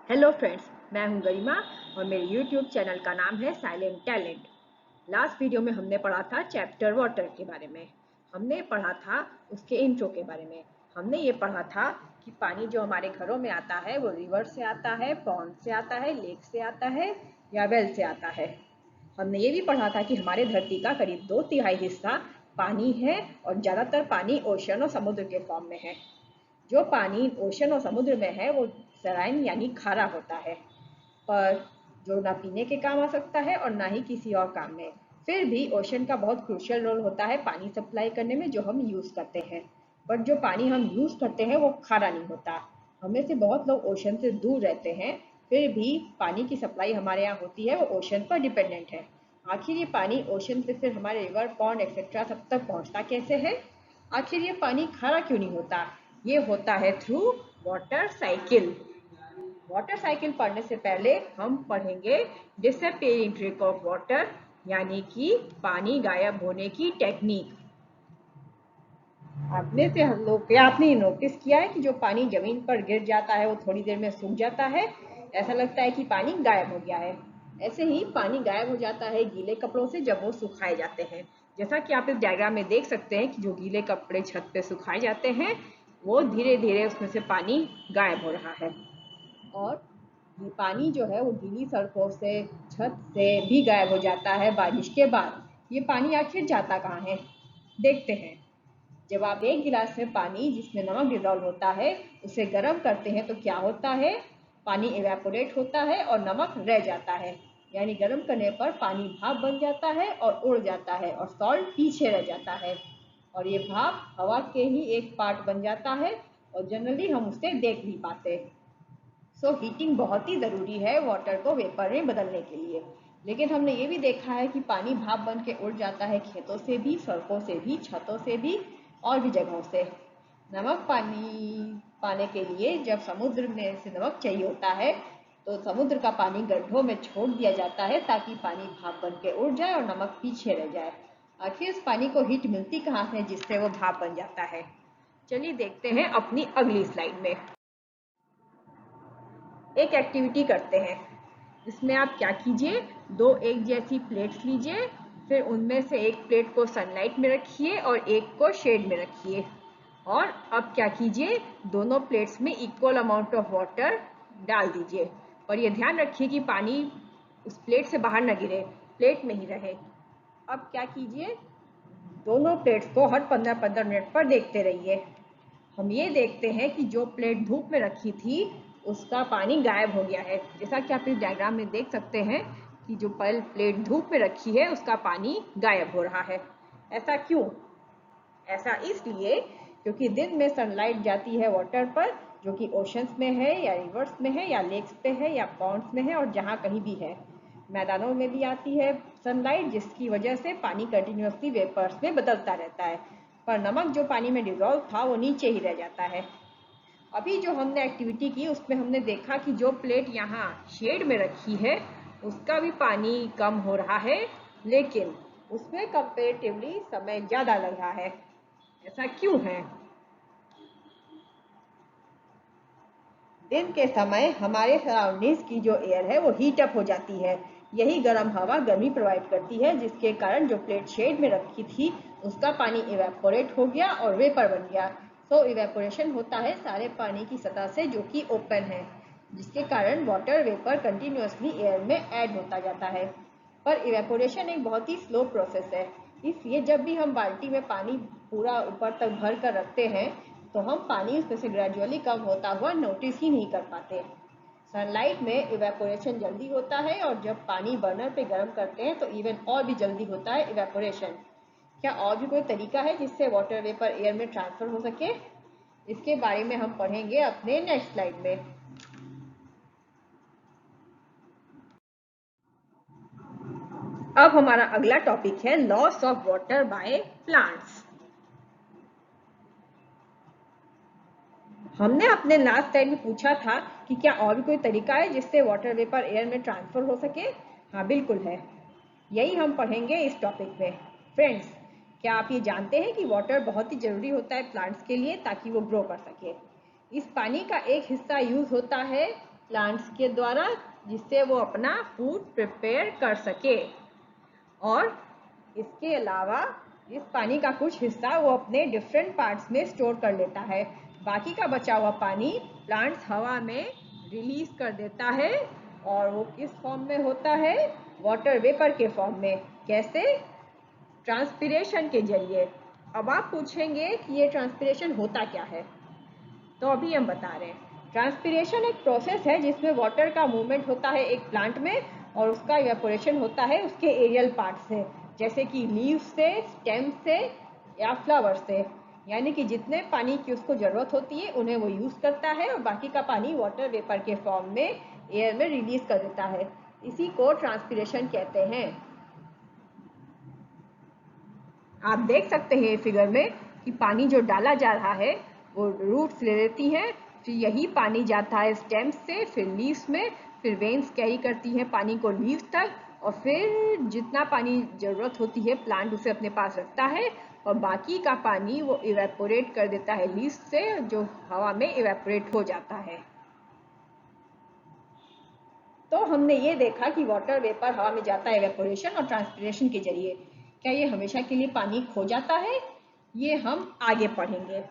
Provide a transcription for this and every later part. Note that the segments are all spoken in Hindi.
हेलो फ्रेंड्स, मैं हूं गरिमा और मेरे यूट्यूब चैनल का नाम है साइलेंट टैलेंट। लास्ट वीडियो में हमने पढ़ा था चैप्टर वाटर के बारे में। हमने पढ़ा था उसके इंट्रो के बारे में। हमने ये पढ़ा था कि पानी जो हमारे घरों में आता है वो रिवर से आता है, पॉन्ड से आता है, लेक से आता है या वेल से आता है। हमने ये भी पढ़ा था कि हमारे धरती का करीब 2/3 हिस्सा पानी है और ज़्यादातर पानी ओशन और समुद्र के फॉर्म में है। जो पानी ओशन और समुद्र में है वो सलाइन यानी खारा होता है, पर जो ना पीने के काम आ सकता है और ना ही किसी और काम में। फिर भी ओशन का बहुत क्रूशियल रोल होता है पानी सप्लाई करने में जो हम यूज़ करते हैं। पर जो पानी हम यूज़ करते हैं वो खारा नहीं होता। हमें से बहुत लोग ओशन से दूर रहते हैं, फिर भी पानी की सप्लाई हमारे यहाँ होती है, वो ओशन पर डिपेंडेंट है। आखिर ये पानी ओशन से फिर हमारे रिवर, पॉन्ड एक्सेट्रा सब तक पहुँचता कैसे है? आखिर ये पानी खारा क्यों नहीं होता? ये होता है through water cycle. Water cycle पढ़ने से पहले हम पढ़ेंगे डिसअपियरिंग ट्रिक ऑफ वाटर, यानी कि पानी गायब होने की टेक्निक। आपने से हम लोग क्या आपने नोटिस किया है कि जो पानी जमीन पर गिर जाता है वो थोड़ी देर में सूख जाता है? ऐसा लगता है कि पानी गायब हो गया है। ऐसे ही पानी गायब हो जाता है गीले कपड़ों से जब वो सुखाए जाते हैं। जैसा कि आप इस डायग्राम में देख सकते हैं कि जो गीले कपड़े छत पे सुखाए जाते हैं वो धीरे धीरे उसमें से पानी गायब हो रहा है। और ये पानी जो है वो गीली सड़कों से, छत से भी गायब हो जाता है बारिश के बाद। ये पानी आखिर जाता कहाँ है? देखते हैं। जब आप एक गिलास में पानी जिसमें नमक डिजॉल्व होता है उसे गर्म करते हैं तो क्या होता है? पानी इवेपोरेट होता है और नमक रह जाता है। यानी गर्म करने पर पानी भाप बन जाता है और उड़ जाता है और सॉल्ट पीछे रह जाता है। और ये भाप हवा के ही एक पार्ट बन जाता है और जनरली हम उसे देख नहीं पाते। सो हीटिंग बहुत ही ज़रूरी है वाटर को वेपर में बदलने के लिए। लेकिन हमने ये भी देखा है कि पानी भाप बन के उड़ जाता है खेतों से भी, सड़कों से भी, छतों से भी और भी जगहों से। नमक पानी पाने के लिए जब समुद्र में से नमक चाहिए होता है तो समुद्र का पानी गड्ढों में छोड़ दिया जाता है ताकि पानी भाप बन के उड़ जाए और नमक पीछे रह जाए। आखिर इस पानी को हीट मिलती कहाँ है जिससे वो भाप बन जाता है? चलिए देखते हैं अपनी अगली स्लाइड में। एक एक्टिविटी करते हैं। इसमें आप क्या कीजिए, दो एक जैसी प्लेट्स लीजिए, फिर उनमें से एक प्लेट को सनलाइट में रखिए और एक को शेड में रखिए। और अब क्या कीजिए, दोनों प्लेट्स में इक्वल अमाउंट ऑफ वाटर डाल दीजिए। और ये ध्यान रखिए कि पानी उस प्लेट से बाहर न गिरे, प्लेट में ही रहे। अब क्या कीजिए, दोनों प्लेट्स को हर 15-15 मिनट पर देखते रहिए। हम ये देखते हैं कि जो प्लेट धूप में रखी थी उसका पानी गायब हो गया है। जैसा कि आप इस डायग्राम में देख सकते हैं कि जो प्लेट धूप में रखी है उसका पानी गायब हो रहा है। ऐसा क्यों? ऐसा इसलिए क्योंकि दिन में सनलाइट जाती है वाटर पर, जो कि ओशंस में है या रिवर्स में है या लेक्स पे है या पॉन्ड्स में है और जहाँ कहीं भी है। मैदानों में भी आती है सनलाइट, जिसकी वजह से पानी कंटिन्यूसली वेपर्स में बदलता रहता है। पर नमक जो पानी में डिजॉल्व था वो नीचे ही रह जाता है। अभी जो हमने एक्टिविटी की उसमें हमने देखा कि जो प्लेट यहाँ शेड में रखी है उसका भी पानी कम हो रहा है, लेकिन उसमें कंपेरेटिवली समय ज़्यादा लग रहा है। ऐसा क्यों है? दिन के समय हमारे सराउंडिंग्स की जो एयर है वो हीट अप हो जाती है। यही गर्म हवा गर्मी प्रोवाइड करती है, जिसके कारण जो प्लेट शेड में रखी थी उसका पानी इवेपोरेट हो गया और वेपर बन गया। सो इवेपोरेशन होता है सारे पानी की सतह से जो कि ओपन है, जिसके कारण वाटर वेपर कंटिन्यूसली एयर में ऐड होता जाता है। पर इवेपोरेशन एक बहुत ही स्लो प्रोसेस है, इसलिए जब भी हम बाल्टी में पानी पूरा ऊपर तक भर कर रखते हैं तो हम पानी उसमें से ग्रेजुअली कम होता हुआ नोटिस ही नहीं कर पाते। सनलाइट में इवेपोरेशन जल्दी होता है और जब पानी बर्नर पे गर्म करते हैं तो इवन और भी जल्दी होता है इवेपोरेशन। क्या और भी कोई तरीका है जिससे वाटर वेपर एयर में ट्रांसफर हो सके? इसके बारे में हम पढ़ेंगे अपने नेक्स्ट स्लाइड में। अब हमारा अगला टॉपिक है loss of water by plants. हमने अपने लास्ट टाइम में पूछा था कि क्या और भी कोई तरीका है जिससे वाटर वेपर एयर में ट्रांसफर हो सके? हाँ, बिल्कुल है। यही हम पढ़ेंगे इस टॉपिक में। फ्रेंड्स, क्या आप ये जानते हैं कि वाटर बहुत ही ज़रूरी होता है प्लांट्स के लिए ताकि वो ग्रो कर सके? इस पानी का एक हिस्सा यूज़ होता है प्लांट्स के द्वारा, जिससे वो अपना फूड प्रिपेयर कर सके। और इसके अलावा इस पानी का कुछ हिस्सा वो अपने डिफरेंट पार्ट्स में स्टोर कर लेता है। बाकी का बचा हुआ पानी प्लांट्स हवा में रिलीज कर देता है, और वो किस फॉर्म में होता है? वाटर वेपर के फॉर्म में। कैसे? ट्रांसपिरेशन के जरिए। अब आप पूछेंगे कि ये ट्रांसपिरेशन होता क्या है, तो अभी हम बता रहे हैं। ट्रांसपिरेशन एक प्रोसेस है जिसमें वाटर का मूवमेंट होता है एक प्लांट में, और उसका इवेपोरेशन होता है उसके एरियल पार्ट से, जैसे कि लीव से, स्टेम से या फ्लावर से। यानी कि जितने पानी की उसको ज़रूरत होती है उन्हें वो यूज़ करता है, और बाकी का पानी वाटर वेपर के फॉर्म में एयर में रिलीज कर देता है। इसी को ट्रांसपिरेशन कहते हैं। आप देख सकते हैं फिगर में कि पानी जो डाला जा रहा है वो रूट्स ले लेती हैं, फिर यही पानी जाता है स्टेम्स से, फिर लीव्स में, फिर वेन्स कैरी करती हैं पानी को लीव्स तक, और फिर जितना पानी ज़रूरत होती है प्लांट उसे अपने पास रखता है, और बाकी का पानी वो इवेपोरेट कर देता है लीव्स से, जो हवा में इवेपोरेट हो जाता है। तो हमने ये देखा कि वाटर वेपर हवा में जाता है इवेपोरेशन और ट्रांसपिरेशन के जरिए। क्या ये हमेशा के लिए पानी खो जाता है? ये हम आगे पढ़ेंगे।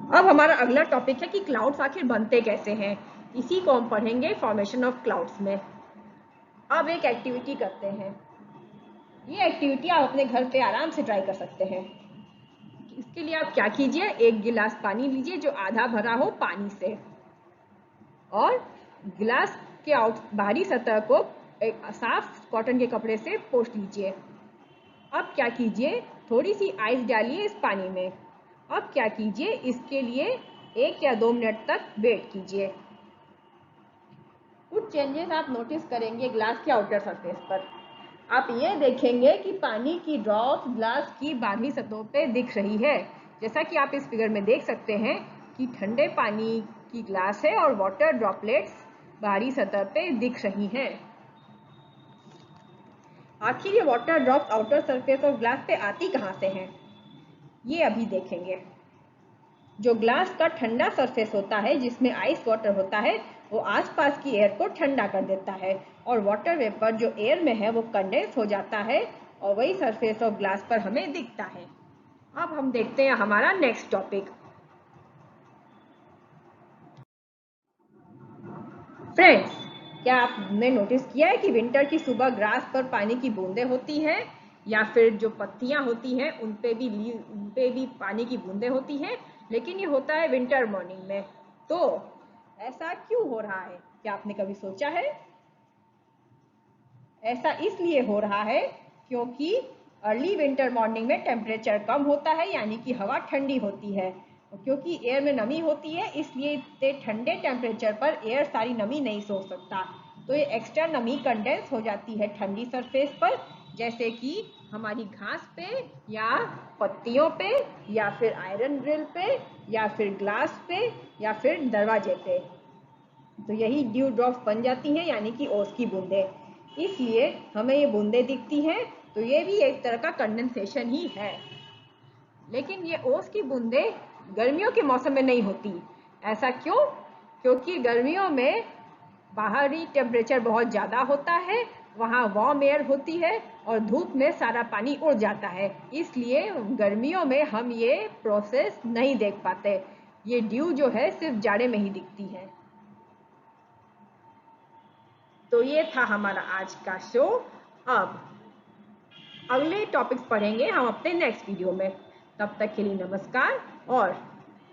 अब हमारा अगला टॉपिक है कि क्लाउड्स आखिर बनते कैसे हैं। इसी को हम पढ़ेंगे फॉर्मेशन ऑफ क्लाउड्स में। अब एक एक्टिविटी करते हैं। ये एक्टिविटी आप अपने घर पे आराम से ट्राई कर सकते हैं। इसके लिए आप क्या कीजिए, एक गिलास पानी लीजिए जो आधा भरा हो पानी से, और गिलास के बाहरी सतह को एक साफ कॉटन के कपड़े से पोंछ लीजिए। अब क्या कीजिए, थोड़ी सी आइस डालिए इस पानी में। अब क्या कीजिए, इसके लिए 1 या 2 मिनट तक वेट कीजिए। कुछ चेंजेस आप नोटिस करेंगे ग्लास के आउटर सरफेस पर। आप ये देखेंगे कि पानी की ड्रॉप्स ग्लास की बाहरी सतहों पे दिख रही है। जैसा कि आप इस फिगर में देख सकते हैं कि ठंडे पानी की ग्लास है और वाटर ड्रॉपलेट्स बाहरी सतह पे दिख रही हैं। आखिर ये water drops outer surface of glass पे आती कहाँ से हैं? ये अभी देखेंगे। जो ग्लास का ठंडा सरफेस होता है जिसमें आइस वाटर होता है, वो आसपास की एयर को ठंडा कर देता है, और वाटर वेपर जो एयर में है वो कंडेंस हो जाता है, और वही सरफेस ऑफ ग्लास पर हमें दिखता है। अब हम देखते हैं हमारा नेक्स्ट टॉपिक। फ्रेंड्स, क्या आपने नोटिस किया है कि विंटर की सुबह ग्रास पर पानी की बूंदें होती हैं, या फिर जो पत्तियां होती हैं उन पे भी पानी की बूंदें होती हैं, लेकिन ये होता है विंटर मॉर्निंग में। तो ऐसा क्यों हो रहा है? क्या आपने कभी सोचा है? ऐसा इसलिए हो रहा है क्योंकि अर्ली विंटर मॉर्निंग में टेम्परेचर कम होता है, यानी कि हवा ठंडी होती है। क्योंकि एयर में नमी होती है, इसलिए इतने ठंडे टेम्परेचर पर एयर सारी नमी नहीं सोख सकता, तो ये एक्स्ट्रा नमी कंडेंस हो जाती है ठंडी सरफेस पर, जैसे कि हमारी घास पे, या पत्तियों पे, या फिर आयरन ड्रिल पे, या फिर ग्लास पे, या फिर दरवाजे पे। तो यही ड्यू ड्रॉप्स बन जाती हैं, यानी कि ओस की बूंदें। इसलिए हमें ये बूंदें दिखती हैं, तो ये भी एक तरह का कंडेंसेशन ही है। लेकिन ये ओस की बूंदें गर्मियों के मौसम में नहीं होती। ऐसा क्यों? क्योंकि गर्मियों में बाहरी टेम्परेचर बहुत ज़्यादा होता है, वहाँ वार्म एयर होती है, और धूप में सारा पानी उड़ जाता है, इसलिए गर्मियों में हम ये प्रोसेस नहीं देख पाते। ये ड्यू जो है सिर्फ जाड़े में ही दिखती है। तो ये था हमारा आज का शो। अब अगले टॉपिक्स पढ़ेंगे हम अपने नेक्स्ट वीडियो में। तब तक के लिए नमस्कार। और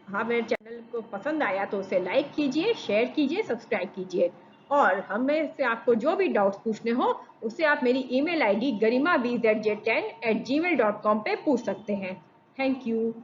हाँ, मेरे चैनल को पसंद आया तो उसे लाइक कीजिए, शेयर कीजिए, सब्सक्राइब कीजिए, और हमें से आपको जो भी डाउट्स पूछने हो उसे आप मेरी email ID garima2010@gmail.com पे पूछ सकते हैं। Thank you.